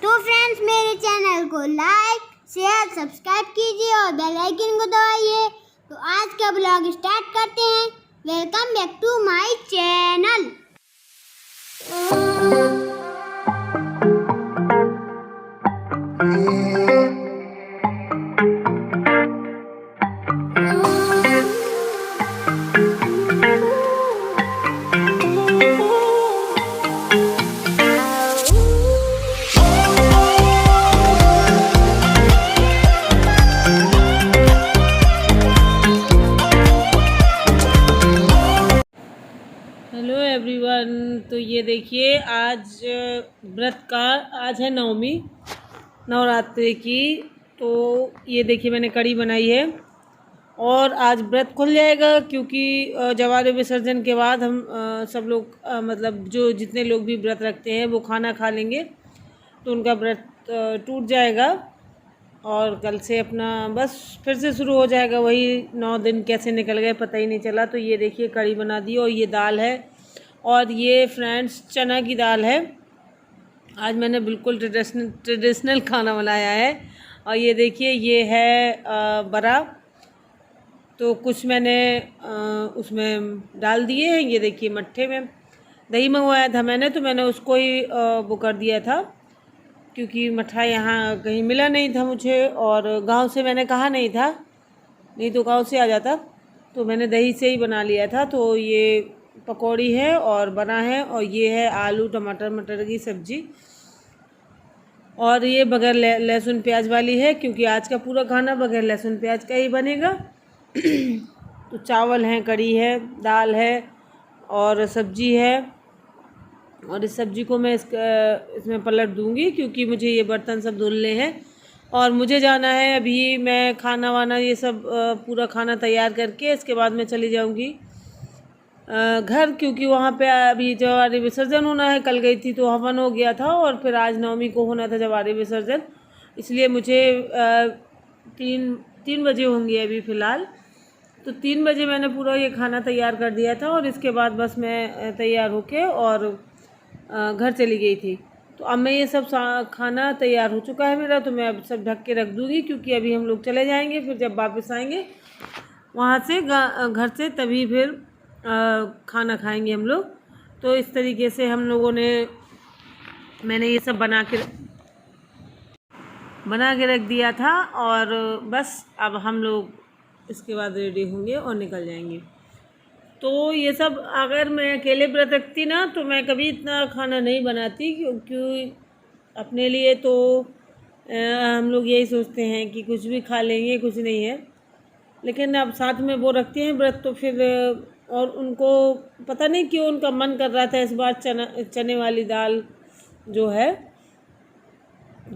तो फ्रेंड्स मेरे चैनल को लाइक शेयर सब्सक्राइब कीजिए और बेल आइकन को दबाइए। तो आज का ब्लॉग स्टार्ट करते हैं। Welcome back to my channel. Hello everyone. तो ये देखिए आज आज है नवमी नवरात्रि की। तो ये देखिए मैंने कढ़ी बनाई है और आज व्रत खुल जाएगा क्योंकि जवारे विसर्जन के बाद हम सब लोग मतलब जो जितने लोग भी व्रत रखते हैं वो खाना खा लेंगे तो उनका व्रत टूट जाएगा और कल से अपना बस फिर से शुरू हो जाएगा। वही 9 दिन कैसे निकल गए पता ही नहीं चला। तो ये देखिए कढ़ी बना दी और ये दाल है और ये फ्रेंड्स चना की दाल है। आज मैंने बिल्कुल ट्रेडिशनल खाना बनाया है। और ये देखिए ये है बड़ा, तो कुछ मैंने उसमें डाल दिए हैं। ये देखिए मट्ठे में दही मंगवाया था मैंने, तो मैंने उसको ही वो कर दिया था क्योंकि मट्ठा यहाँ कहीं मिला नहीं था मुझे और गांव से मैंने कहा नहीं था, नहीं तो गांव से आ जाता। तो मैंने दही से ही बना लिया था। तो ये पकौड़ी है और बना है और ये है आलू टमाटर मटर की सब्जी और ये बगैर लहसुन प्याज वाली है क्योंकि आज का पूरा खाना बगैर लहसुन प्याज का ही बनेगा। तो चावल हैं, कढ़ी है, दाल है और सब्जी है। और इस सब्ज़ी को मैं इसमें पलट दूंगी क्योंकि मुझे ये बर्तन सब धुलने हैं और मुझे जाना है अभी। मैं खाना वाना ये सब पूरा खाना तैयार करके इसके बाद मैं चली जाऊंगी घर, क्योंकि वहाँ पे अभी जवारे विसर्जन होना है। कल गई थी तो हवन हो गया था और फिर आज नवमी को होना था जवारे विसर्जन, इसलिए मुझे 3 बजे होंगी अभी फ़िलहाल। तो 3 बजे मैंने पूरा ये खाना तैयार कर दिया था और इसके बाद बस मैं तैयार होके और घर चली गई थी। तो अब मैं ये सब खाना तैयार हो चुका है मेरा, तो मैं अब सब ढक के रख दूँगी क्योंकि अभी हम लोग चले जाएंगे। फिर जब वापस आएंगे वहाँ से घर से तभी फिर खाना खाएंगे हम लोग। तो इस तरीके से हम लोगों ने मैंने ये सब बना के रख दिया था और बस अब हम लोग इसके बाद रेडी होंगे और निकल जाएंगे। तो ये सब अगर मैं अकेले व्रत रखती ना तो मैं कभी इतना खाना नहीं बनाती क्योंकि अपने लिए तो हम लोग यही सोचते हैं कि कुछ भी खा लेंगे, कुछ नहीं है। लेकिन अब साथ में वो रखते हैं व्रत तो फिर और उनको पता नहीं क्यों उनका मन कर रहा था इस बार चने वाली दाल जो है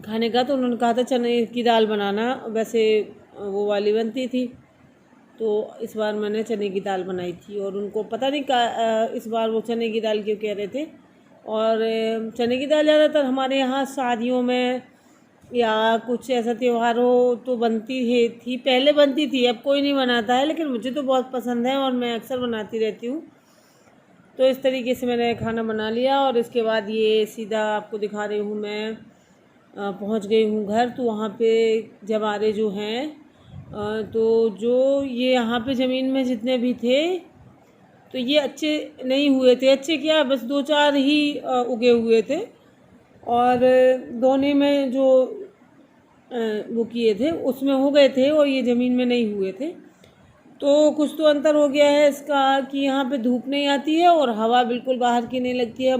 खाने का। तो उन्होंने कहा था चने की दाल बनाना, वैसे वो वाली बनती थी। तो इस बार मैंने चने की दाल बनाई थी और उनको पता नहीं इस बार वो चने की दाल क्यों कह रहे थे। और चने की दाल ज़्यादातर हमारे यहाँ शादियों में या कुछ ऐसा त्यौहार हो तो बनती है थी, पहले बनती थी, अब कोई नहीं बनाता है, लेकिन मुझे तो बहुत पसंद है और मैं अक्सर बनाती रहती हूँ। तो इस तरीके से मैंने खाना बना लिया और इसके बाद ये सीधा आपको दिखा रही हूँ मैं पहुँच गई हूँ घर। तो वहाँ पे जवारे जो हैं तो जो ये यहाँ पे ज़मीन में जितने भी थे तो ये अच्छे नहीं हुए थे। अच्छे क्या, बस 2-4 ही उगे हुए थे और दोने में जो वो किए थे उसमें हो गए थे और ये ज़मीन में नहीं हुए थे। तो कुछ तो अंतर हो गया है इसका कि यहाँ पे धूप नहीं आती है और हवा बिल्कुल बाहर की नहीं लगती है।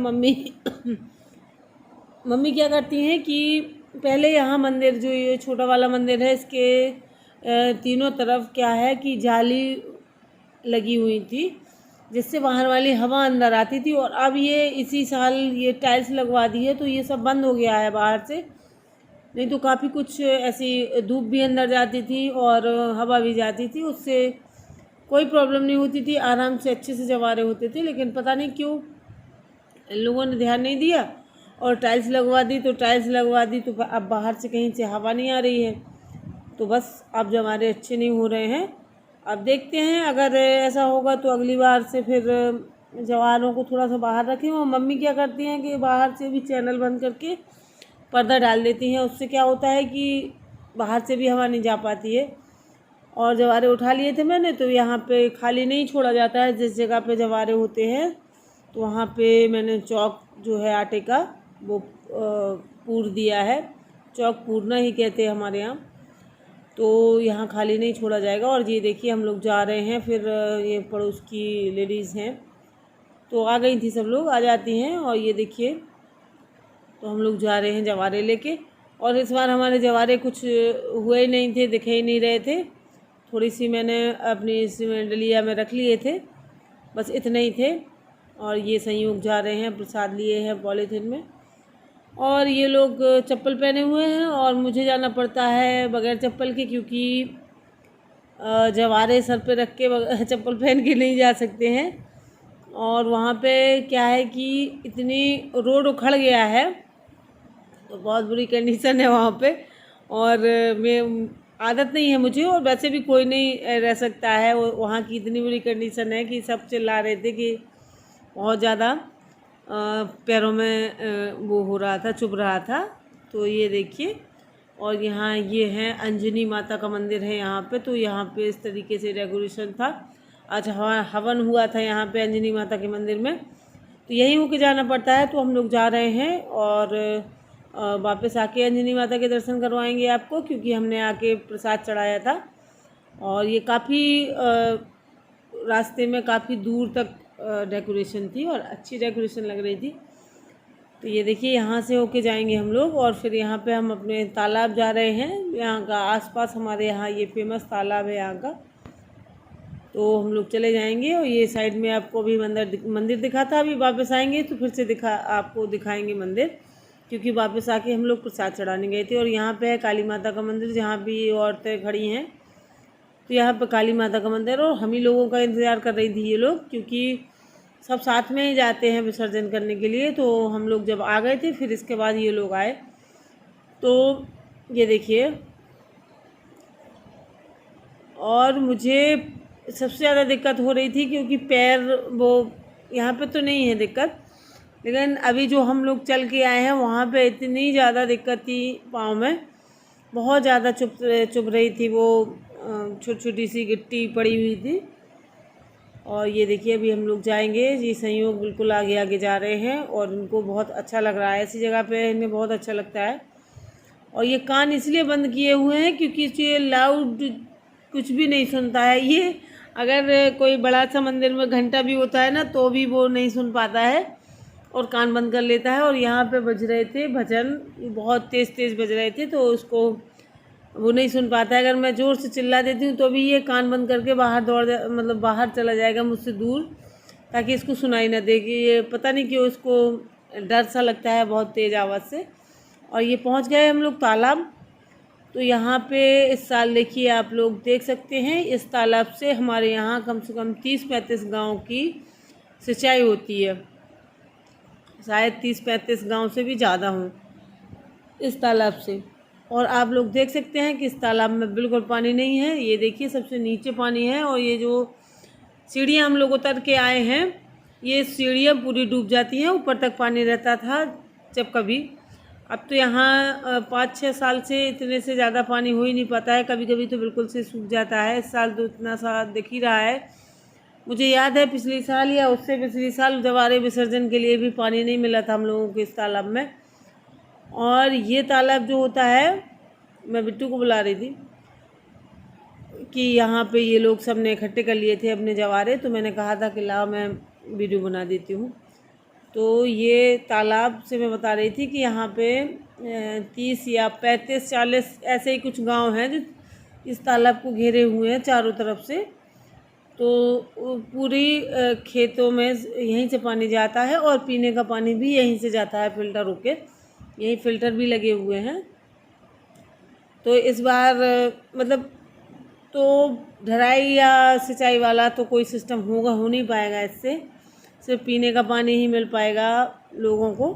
मम्मी क्या करती हैं कि पहले यहाँ मंदिर जो ये छोटा वाला मंदिर है इसके तीनों तरफ क्या है कि जाली लगी हुई थी जिससे बाहर वाली हवा अंदर आती थी। और अब ये इसी साल ये टाइल्स लगवा दी है तो ये सब बंद हो गया है बाहर से, नहीं तो काफ़ी कुछ ऐसी धूप भी अंदर जाती थी और हवा भी जाती थी, उससे कोई प्रॉब्लम नहीं होती थी, आराम से अच्छे से जवारे होते थे। लेकिन पता नहीं क्यों इन लोगों ने ध्यान नहीं दिया और टाइल्स लगवा दी। तो टाइल्स लगवा दी तो अब बाहर से कहीं से हवा नहीं आ रही है, तो बस अब जवारे अच्छे नहीं हो रहे हैं। अब देखते हैं अगर ऐसा होगा तो अगली बार से फिर जवारों को थोड़ा सा बाहर रखें। और मम्मी क्या करती हैं कि बाहर से भी चैनल बंद करके पर्दा डाल देती हैं। उससे क्या होता है कि बाहर से भी हवा नहीं जा पाती है। और जवारे उठा लिए थे मैंने, तो यहाँ पे खाली नहीं छोड़ा जाता है। जिस जगह पे जवारे होते हैं तो वहाँ पे मैंने चौक जो है आटे का वो पूर दिया है। चौक पूरना ही कहते हैं हमारे यहाँ। तो यहाँ खाली नहीं छोड़ा जाएगा। और ये देखिए हम लोग जा रहे हैं। फिर ये पड़ोस की लेडीज़ हैं, तो आ गई थी, सब लोग आ जाती हैं। और ये देखिए तो हम लोग जा रहे हैं जवारे लेके। और इस बार हमारे जवारे कुछ हुए ही नहीं थे, दिखे ही नहीं रहे थे। थोड़ी सी मैंने अपनी इसमें डलिया में रख लिए थे, बस इतने ही थे। और ये संयोग जा रहे हैं, प्रसाद लिए हैं पॉलीथीन में। और ये लोग चप्पल पहने हुए हैं और मुझे जाना पड़ता है बगैर चप्पल के, क्योंकि जवारे सर पे रख के चप्पल पहन के नहीं जा सकते हैं। और वहाँ पे क्या है कि इतनी रोड उखड़ गया है, तो बहुत बुरी कंडीशन है वहाँ पे। और मैं आदत नहीं है मुझे, और वैसे भी कोई नहीं रह सकता है। वहाँ की इतनी बुरी कंडीशन है कि सब चिल्ला रहे थे कि बहुत ज़्यादा पैरों में वो हो रहा था, चुभ रहा था। तो ये देखिए, और यहाँ ये है अंजनी माता का मंदिर है यहाँ पे। तो यहाँ पे इस तरीके से डेकोरेशन था। आज हवन हुआ था यहाँ पे अंजनी माता के मंदिर में, तो यहीं होके जाना पड़ता है। तो हम लोग जा रहे हैं और वापस आके अंजनी माता के दर्शन करवाएंगे आपको, क्योंकि हमने आके प्रसाद चढ़ाया था। और ये काफ़ी रास्ते में काफ़ी दूर तक डेकोरेशन थी और अच्छी डेकोरेशन लग रही थी। तो ये देखिए यहाँ से होके जाएंगे हम लोग। और फिर यहाँ पे हम अपने तालाब जा रहे हैं। यहाँ का आसपास हमारे यहाँ ये फेमस तालाब है यहाँ का, तो हम लोग चले जाएंगे। और ये साइड में आपको अभी मंदिर दिखा था, अभी वापस आएंगे तो फिर से आपको दिखाएंगे मंदिर, क्योंकि वापस आके हम लोग प्रसाद चढ़ाने गए थे। और यहाँ पे है काली माता का मंदिर, जहाँ भी औरतें खड़ी हैं। तो यहाँ पे काली माता का मंदिर, और हम ही लोगों का इंतज़ार कर रही थी ये लोग, क्योंकि सब साथ में ही जाते हैं विसर्जन करने के लिए। तो हम लोग जब आ गए थे, फिर इसके बाद ये लोग आए। तो ये देखिए, और मुझे सबसे ज़्यादा दिक्कत हो रही थी, क्योंकि पैर वो यहाँ पे तो नहीं है दिक्कत, लेकिन अभी जो हम लोग चल के आए हैं वहाँ पे इतनी ज़्यादा दिक्कत थी पाँव में, बहुत ज़्यादा चुभ रही थी। वो छोटी छोटी सी गिट्टी पड़ी हुई थी। और ये देखिए अभी हम लोग जाएंगे। ये संयोग बिल्कुल आगे आगे जा रहे हैं, और इनको बहुत अच्छा लग रहा है, ऐसी जगह पे इन्हें बहुत अच्छा लगता है। और ये कान इसलिए बंद किए हुए हैं क्योंकि ये लाउड कुछ भी नहीं सुनता है। ये अगर कोई बड़ा सा मंदिर में घंटा भी होता है ना, तो भी वो नहीं सुन पाता है और कान बंद कर लेता है। और यहाँ पे बज रहे थे भजन, बहुत तेज़ तेज़ बज रहे थे, तो उसको वो नहीं सुन पाता है। अगर मैं ज़ोर से चिल्ला देती हूँ तो भी ये कान बंद करके बाहर मतलब बाहर चला जाएगा मुझसे दूर, ताकि इसको सुनाई ना दे। कि ये पता नहीं क्यों इसको डर सा लगता है बहुत तेज़ आवाज़ से। और ये पहुँच गए हम लोग तालाब। तो यहाँ पे इस साल देखिए, आप लोग देख सकते हैं, इस तालाब से हमारे यहाँ कम से कम 30-35 गाँव की सिंचाई होती है। शायद 30-35 गाँव से भी ज़्यादा हों इस तालाब से। और आप लोग देख सकते हैं कि इस तालाब में बिल्कुल पानी नहीं है। ये देखिए सबसे नीचे पानी है, और ये जो सीढ़ियाँ हम लोग उतर के आए हैं, ये सीढ़ियाँ पूरी डूब जाती हैं। ऊपर तक पानी रहता था जब कभी, अब तो यहाँ 5-6 साल से इतने से ज़्यादा पानी हो ही नहीं पाता है। कभी कभी तो बिल्कुल से सूख जाता है। इस साल तो इतना सा दिख ही रहा है। मुझे याद है पिछले साल या उससे पिछले साल जवारे विसर्जन के लिए भी पानी नहीं मिला था हम लोगों को इस तालाब में। और ये तालाब जो होता है, मैं बिट्टू को बुला रही थी कि यहाँ पे ये लोग सब ने इकट्ठे कर लिए थे अपने जवारे, तो मैंने कहा था कि लाओ मैं वीडियो बना देती हूँ। तो ये तालाब से मैं बता रही थी कि यहाँ पे 30 या 35-40 ऐसे ही कुछ गांव हैं जो इस तालाब को घेरे हुए हैं चारों तरफ से। तो पूरी खेतों में यहीं से पानी जाता है, और पीने का पानी भी यहीं से जाता है फ़िल्टर होके। यही फ़िल्टर भी लगे हुए हैं। तो इस बार मतलब तो ढराई या सिंचाई वाला तो कोई सिस्टम हो नहीं पाएगा, इससे सिर्फ पीने का पानी ही मिल पाएगा लोगों को।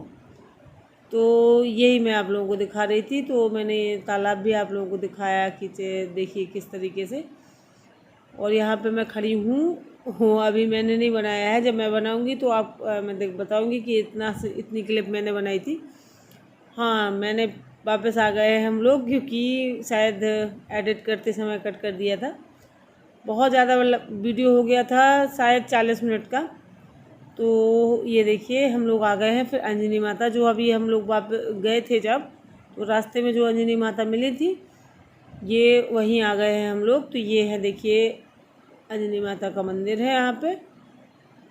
तो यही मैं आप लोगों को दिखा रही थी। तो मैंने ये तालाब भी आप लोगों को दिखाया कि देखिए किस तरीके से। और यहाँ पे मैं खड़ी हूँ, अभी मैंने नहीं बनाया है। जब मैं बनाऊँगी तो मैं बताऊँगी कि इतनी क्लिप मैंने बनाई थी। हाँ, मैंने वापस आ गए हैं हम लोग, क्योंकि शायद एडिट करते समय कट कर दिया था। बहुत ज़्यादा वीडियो हो गया था, शायद 40 मिनट का। तो ये देखिए हम लोग आ गए हैं। फिर अंजनी माता, जो अभी हम लोग वापस गए थे जब, तो रास्ते में जो अंजनी माता मिली थी, ये वहीं आ गए हैं हम लोग। तो ये है देखिए अंजनी माता का मंदिर है यहाँ पे,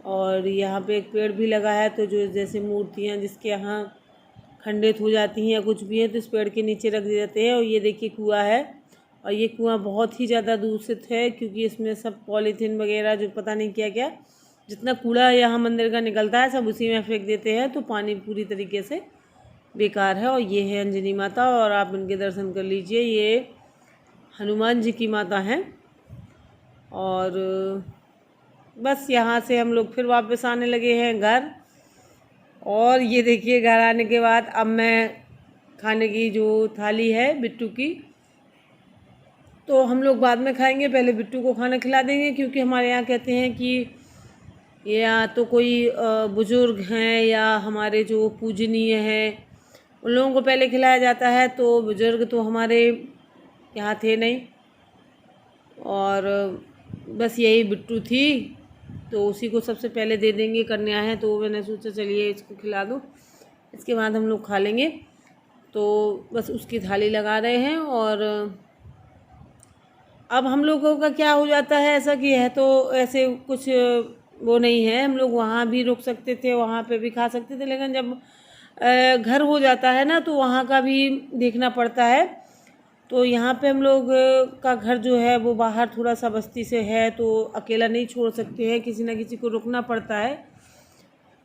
और यहाँ पे एक पेड़ भी लगा है। तो जो जैसे मूर्तियाँ जिसके यहाँ खंडित हो जाती हैं या कुछ भी है, तो इस पेड़ के नीचे रख दिए जाते हैं। और ये देखिए कुआँ है, और ये कुआँ बहुत ही ज़्यादा दूषित है, क्योंकि इसमें सब पॉलीथीन वगैरह जो पता नहीं क्या क्या, जितना कूड़ा यहाँ मंदिर का निकलता है सब उसी में फेंक देते हैं। तो पानी पूरी तरीके से बेकार है। और ये है अंजनी माता, और आप इनके दर्शन कर लीजिए। ये हनुमान जी की माता हैं। और बस यहाँ से हम लोग फिर वापस आने लगे हैं घर। और ये देखिए घर आने के बाद अब मैं खाने की जो थाली है बिट्टू की, तो हम लोग बाद में खाएंगे, पहले बिट्टू को खाना खिला देंगे। क्योंकि हमारे यहाँ कहते हैं कि या तो कोई बुज़ुर्ग हैं या हमारे जो पूजनीय हैं, उन लोगों को पहले खिलाया जाता है। तो बुज़ुर्ग तो हमारे यहाँ थे नहीं, और बस यही बिट्टू थी, तो उसी को सबसे पहले दे देंगे। कन्या है तो मैंने सोचा चलिए इसको खिला दो, इसके बाद हम लोग खा लेंगे। तो बस उसकी थाली लगा रहे हैं। और अब हम लोगों का क्या हो जाता है, ऐसा कि है तो ऐसे कुछ वो नहीं है, हम लोग वहाँ भी रुक सकते थे, वहाँ पे भी खा सकते थे, लेकिन जब घर हो जाता है ना, तो वहाँ का भी देखना पड़ता है। तो यहाँ पे हम लोग का घर जो है वो बाहर थोड़ा सा बस्ती से है, तो अकेला नहीं छोड़ सकते हैं, किसी ना किसी को रुकना पड़ता है।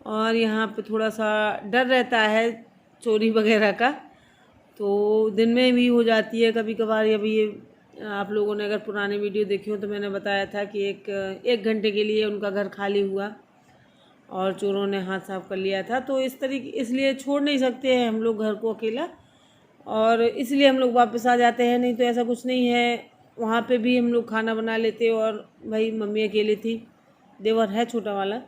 और यहाँ पे थोड़ा सा डर रहता है चोरी वगैरह का, तो दिन में भी हो जाती है कभी कभार। अभी ये आप लोगों ने अगर पुरानी वीडियो देखी हो तो मैंने बताया था कि एक घंटे के लिए उनका घर खाली हुआ और चोरों ने हाथ साफ कर लिया था। तो इस तरीके इसलिए छोड़ नहीं सकते हैं हम लोग घर को अकेला, और इसलिए हम लोग वापस आ जाते हैं। नहीं तो ऐसा कुछ नहीं है, वहाँ पे भी हम लोग खाना बना लेते। और भाई मम्मी अकेली थी, देवर है छोटा वाला,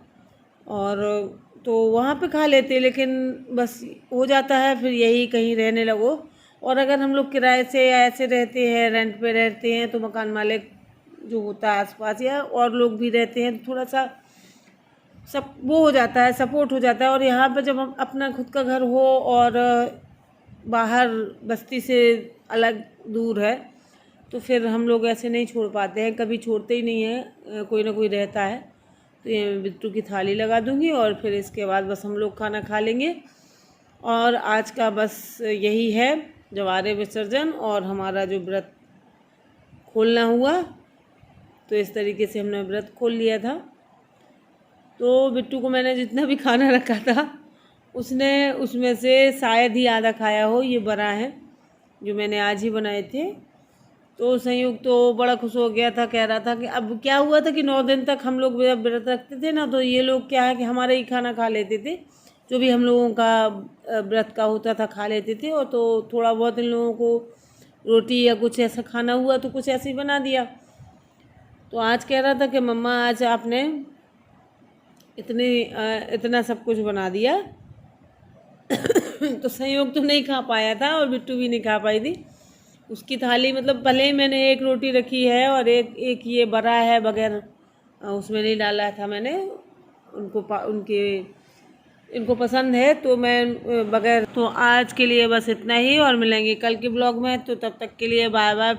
और तो वहाँ पे खा लेते। लेकिन बस हो जाता है फिर यही कहीं रहने लगो। और अगर हम लोग किराए से या ऐसे रहते हैं, रेंट पे रहते हैं, तो मकान मालिक जो होता है आसपास या और लोग भी रहते हैं, तो थोड़ा सा सब वो हो जाता है, सपोर्ट हो जाता है। और यहाँ पे जब हम अपना खुद का घर हो और बाहर बस्ती से अलग दूर है, तो फिर हम लोग ऐसे नहीं छोड़ पाते हैं, कभी छोड़ते ही नहीं हैं, कोई ना कोई रहता है। तो ये मैं बिट्टू की थाली लगा दूँगी, और फिर इसके बाद बस हम लोग खाना खा लेंगे। और आज का बस यही है, जवारे विसर्जन और हमारा जो व्रत खोलना हुआ। तो इस तरीके से हमने व्रत खोल लिया था। तो बिट्टू को मैंने जितना भी खाना रखा था उसने उसमें से शायद ही आधा खाया हो। ये बड़ा है जो मैंने आज ही बनाए थे। तो संयुक्त तो बड़ा खुश हो गया था, कह रहा था कि अब क्या हुआ था कि 9 दिन तक हम लोग व्रत रखते थे ना, तो ये लोग क्या है कि हमारे ही खाना खा लेते थे, जो भी हम लोगों का व्रत का होता था खा लेते थे। और तो थोड़ा बहुत इन लोगों को रोटी या कुछ ऐसा खाना हुआ तो कुछ ऐसे ही बना दिया। तो आज कह रहा था कि मम्मा आज आपने इतना सब कुछ बना दिया। तो संयोग तो नहीं खा पाया था और बिट्टू भी नहीं खा पाई थी। उसकी थाली मतलब भले ही मैंने एक रोटी रखी है और एक ये बड़ा है, बगैर उसमें नहीं डाला था मैंने, इनको पसंद है तो मैं बगैर। तो आज के लिए बस इतना ही, और मिलेंगे कल के ब्लॉग में। तो तब तक के लिए बाय बाय।